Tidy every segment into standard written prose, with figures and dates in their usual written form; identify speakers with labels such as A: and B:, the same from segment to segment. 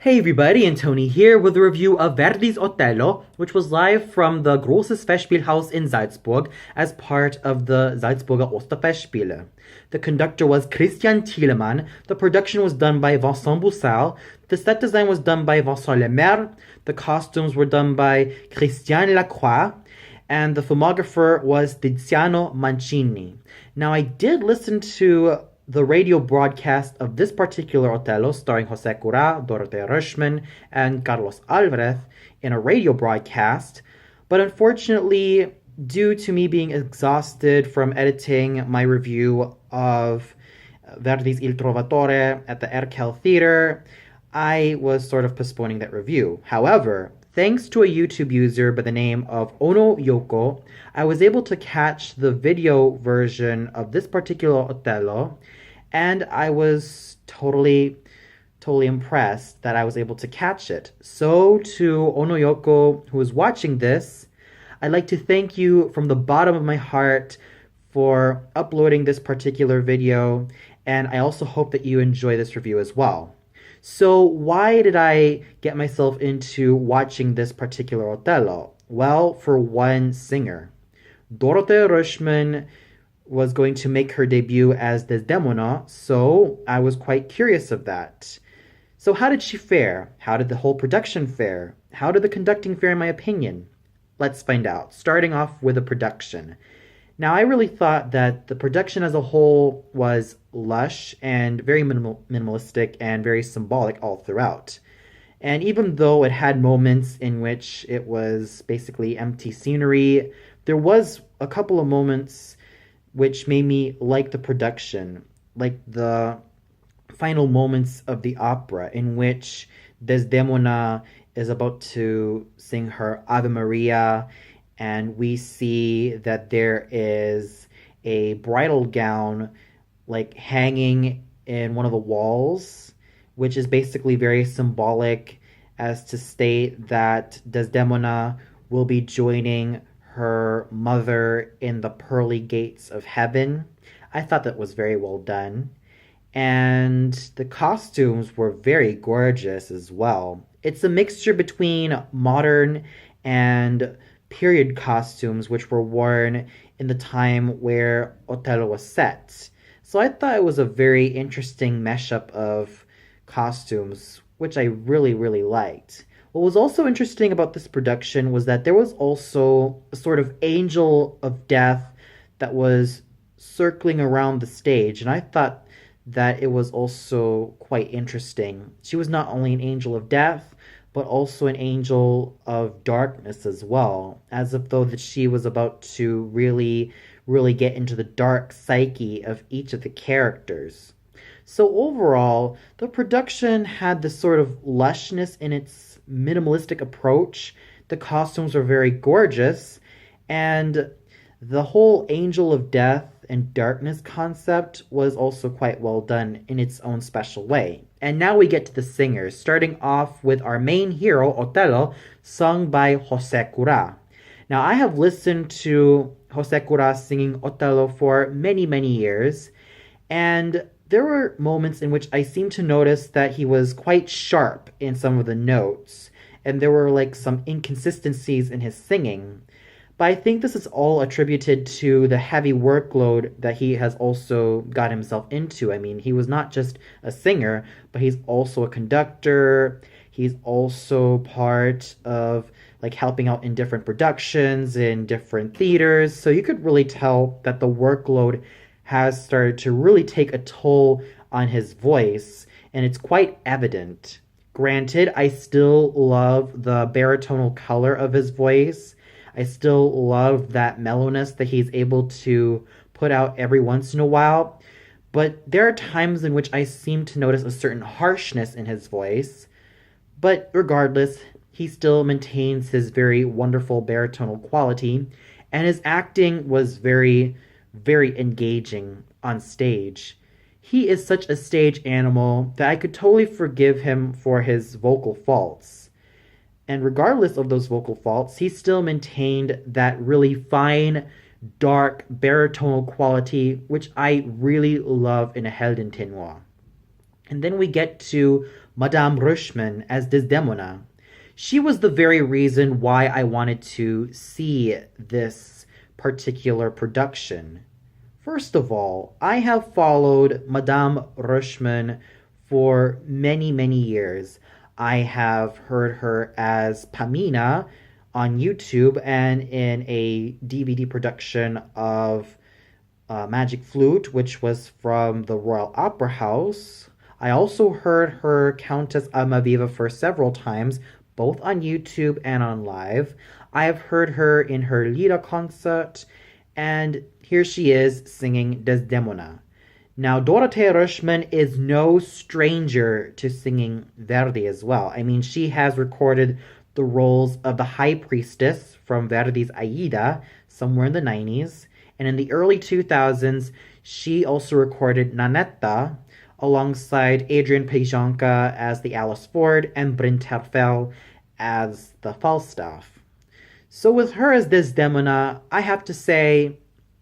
A: Hey everybody, and Tony here with a review of Verdi's Otello, which was live from the Großes Festspielhaus in Salzburg as part of the Salzburger Osterfestspiele. The conductor was Christian Thielemann, the production was done by Vincent Boussard, the set design was done by Vincent Lemaire, the costumes were done by Christian Lacroix, and the filmographer was Tiziano Mancini. Now, I did listen to the radio broadcast of this particular Otello, starring José Cura, Dorothea Röschmann, and Carlos Alvarez, in a radio broadcast, but unfortunately, due to me being exhausted from editing my review of Verdi's Il Trovatore at the Erkel Theater, I was sort of postponing that review. However, thanks to a YouTube user by the name of Ono Yoko, I was able to catch the video version of this particular Otello, and I was totally impressed that I was able to catch it. So to Ono Yoko, who is watching this, I'd like to thank you from the bottom of my heart for uploading this particular video, and I also hope that you enjoy this review as well. So why did I get myself into watching this particular Otello? Well, for one singer. Dorothea Röschmann was going to make her debut as Desdemona, so I was quite curious of that. So how did she fare? How did the whole production fare? How did the conducting fare in my opinion? Let's find out, starting off with the production. Now, I really thought that the production as a whole was lush and very minimalistic and very symbolic all throughout. And even though it had moments in which it was basically empty scenery, there was a couple of moments which made me like the production, like the final moments of the opera in which Desdemona is about to sing her Ave Maria, and we see that there is a bridal gown like hanging in one of the walls, which is basically very symbolic as to state that Desdemona will be joining her mother in the pearly gates of heaven. I thought that was very well done. And the costumes were very gorgeous as well. It's a mixture between modern and period costumes which were worn in the time where Otello was set. So I thought it was a very interesting mashup of costumes, which I really liked. What was also interesting about this production was that there was also a sort of angel of death that was circling around the stage, and I thought that it was also quite interesting. She was not only an angel of death, but also an angel of darkness as well, as if though that she was about to really get into the dark psyche of each of the characters. So overall, the production had this sort of lushness in its minimalistic approach. The costumes were very gorgeous, and the whole angel of death and darkness concept was also quite well done in its own special way. And now we get to the singers, starting off with our main hero, Otello, sung by José Cura. Now, I have listened to José Cura singing Otello for many years, and there were moments in which I seemed to notice that he was quite sharp in some of the notes, and there were like some inconsistencies in his singing. But I think this is all attributed to the heavy workload that he has also got himself into. I mean, he was not just a singer, but he's also a conductor. He's also part of like helping out in different productions, in different theaters. So you could really tell that the workload has started to really take a toll on his voice, and it's quite evident. Granted, I still love the baritonal color of his voice. I still love that mellowness that he's able to put out every once in a while, but there are times in which I seem to notice a certain harshness in his voice. But regardless, he still maintains his very wonderful baritonal quality, and his acting was very engaging on stage. He is such a stage animal that I could totally forgive him for his vocal faults. And regardless of those vocal faults, he still maintained that really fine, dark, baritonal quality, which I really love in a Heldentenoir. And then we get to Madame Röschmann as Desdemona. She was the very reason why I wanted to see this particular production. First of all, I have followed Madame Röschmann for many, many years. I have heard her as Pamina on YouTube and in a DVD production of Magic Flute, which was from the Royal Opera House. I also heard her Countess Almaviva for several times, both on YouTube and on live. I have heard her in her Lira concert, and here she is singing Desdemona. Now, Dorothea Röschmann is no stranger to singing Verdi as well. I mean, she has recorded the roles of the High Priestess from Verdi's Aida somewhere in the 90s. And in the early 2000s, she also recorded Nanetta alongside Adrian Pajonka as the Alice Ford and Bryn Terfel as the Falstaff. So with her as Desdemona, I have to say,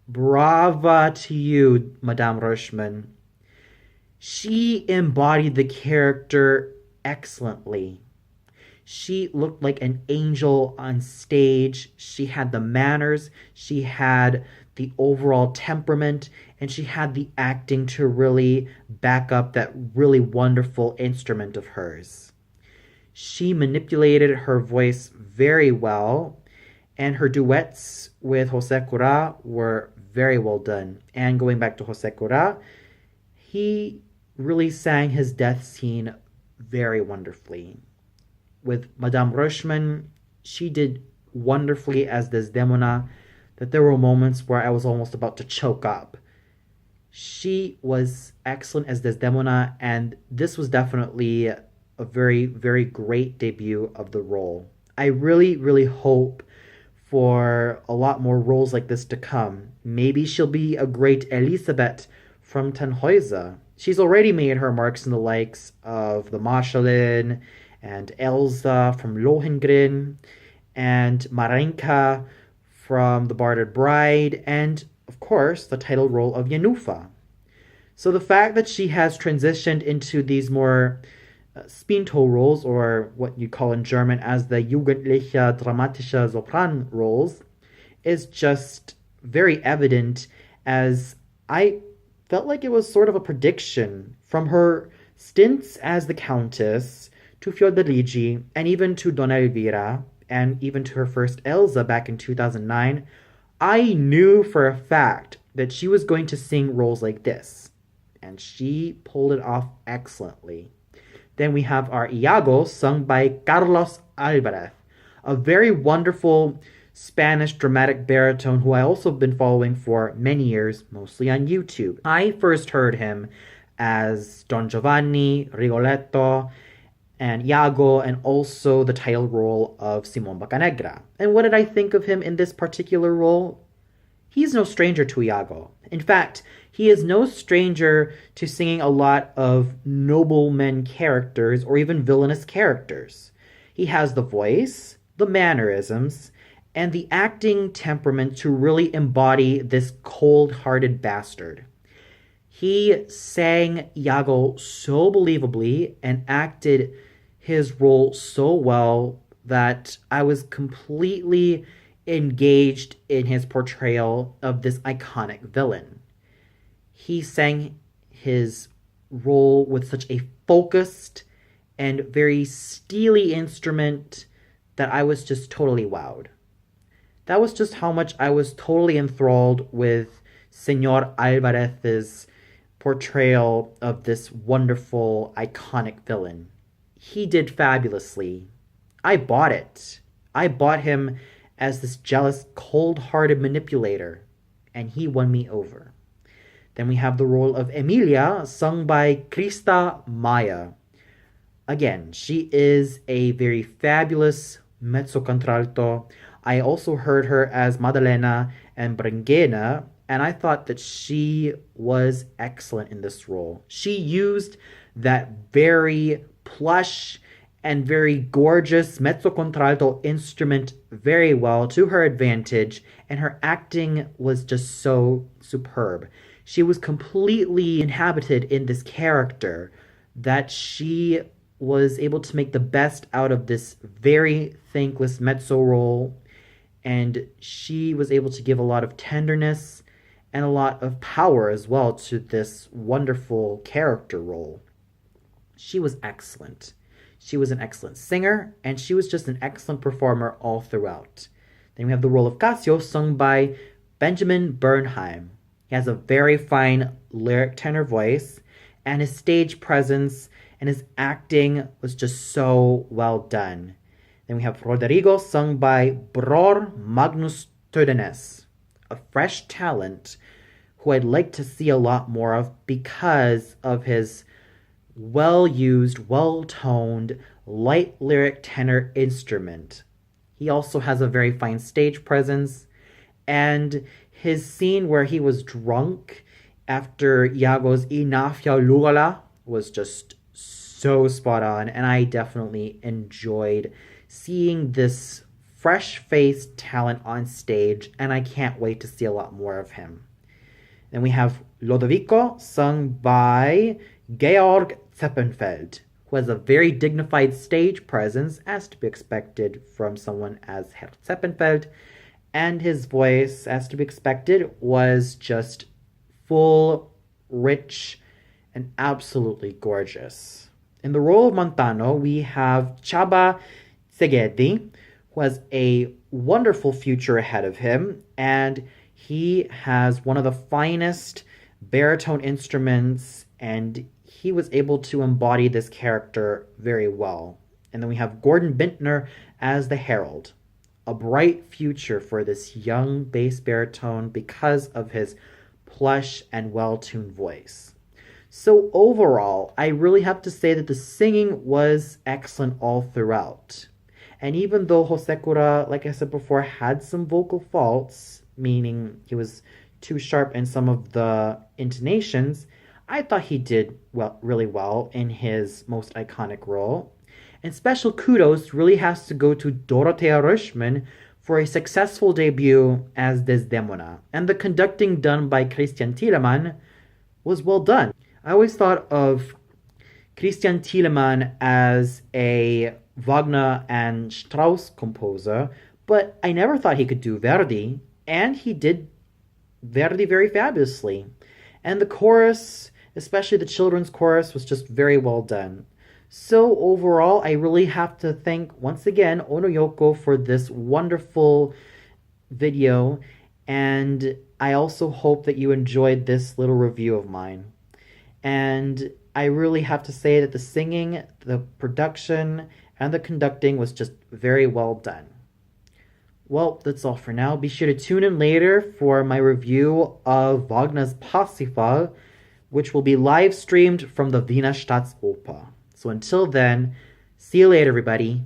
A: brava to you, Madame Röschmann. She embodied the character excellently. She looked like an angel on stage. She had the manners, she had the overall temperament, and she had the acting to really back up that really wonderful instrument of hers. She manipulated her voice very well, and her duets with Jose Cura were very well done. And going back to Jose Cura, he really sang his death scene very wonderfully. With Madame Röschmann, she did wonderfully as Desdemona, that there were moments where I was almost about to choke up. She was excellent as Desdemona, and this was definitely a very, very great debut of the role. I really, really hope for a lot more roles like this to come. Maybe she'll be a great Elisabeth from Tannhäuser. She's already made her marks in the likes of the Marschallin and Elsa from Lohengrin and Marenka from The Bartered Bride, and of course the title role of Janufa. So the fact that she has transitioned into these more Spinto roles, or what you call in German as the Jugendliche Dramatische Sopran roles, is just very evident, as I felt like it was sort of a prediction from her stints as the Countess to Fiordaligi, and even to Donna Elvira, and even to her first Elsa back in 2009. I knew for a fact that she was going to sing roles like this, and she pulled it off excellently. Then we have our Iago, sung by Carlos Alvarez, a very wonderful Spanish dramatic baritone who I also have been following for many years, mostly on YouTube. I first heard him as Don Giovanni, Rigoletto, and Iago, and also the title role of Simon Boccanegra. And what did I think of him in this particular role? He's no stranger to Iago. In fact, he is no stranger to singing a lot of nobleman characters or even villainous characters. He has the voice, the mannerisms, and the acting temperament to really embody this cold-hearted bastard. He sang Iago so believably and acted his role so well that I was completely engaged in his portrayal of this iconic villain. He sang his role with such a focused and very steely instrument that I was just totally wowed. That was just how much I was totally enthralled with Senor Alvarez's portrayal of this wonderful, iconic villain. He did fabulously. I bought it. I bought him as this jealous, cold-hearted manipulator, and he won me over. Then we have the role of Emilia, sung by Krista Maya. Again, she is a very fabulous mezzo-contralto. I also heard her as Maddalena and Brangena, and I thought that she was excellent in this role. She used that very plush and very gorgeous mezzo-contralto instrument very well to her advantage, and her acting was just so superb. She was completely inhabited in this character that she was able to make the best out of this very thankless mezzo role, and she was able to give a lot of tenderness and a lot of power as well to this wonderful character role. She was excellent. She was an excellent singer, and she was just an excellent performer all throughout. Then we have the role of Cassio, sung by Benjamin Bernheim. He has a very fine lyric tenor voice, and his stage presence and his acting was just so well done. Then we have Roderigo, sung by Bror Magnus Tödenes, a fresh talent who I'd like to see a lot more of because of his well-used, well-toned, light lyric tenor instrument. He also has a very fine stage presence, and his scene where he was drunk after Iago's Inafia Lugala was just so spot on, and I definitely enjoyed seeing this fresh-faced talent on stage, and I can't wait to see a lot more of him. Then we have Lodovico, sung by Georg Zeppenfeld, who has a very dignified stage presence, as to be expected from someone as Herr Zeppenfeld, and his voice, as to be expected, was just full, rich, and absolutely gorgeous. In the role of Montano, we have Csaba Szegedi, who has a wonderful future ahead of him, and he has one of the finest baritone instruments, and he was able to embody this character very well. And then we have Gordon Bintner as the Herald. A bright future for this young bass baritone because of his plush and well-tuned voice. So overall, I really have to say that the singing was excellent all throughout. And even though Hosekura, like I said before, had some vocal faults, meaning he was too sharp in some of the intonations, I thought he did really well in his most iconic role. And special kudos really has to go to Dorothea Röschmann for a successful debut as Desdemona. And the conducting done by Christian Thielemann was well done. I always thought of Christian Thielemann as a Wagner and Strauss composer, but I never thought he could do Verdi, and he did Verdi very fabulously. And the chorus, especially the children's chorus, was just very well done. So overall, I really have to thank once again Ono Yoko for this wonderful video, and I also hope that you enjoyed this little review of mine. And I really have to say that the singing, the production, and the conducting was just very well done. Well, that's all for now. Be sure to tune in later for my review of Wagner's Parsifal, which will be live streamed from the Wiener Staatsoper. So until then, see you later, everybody.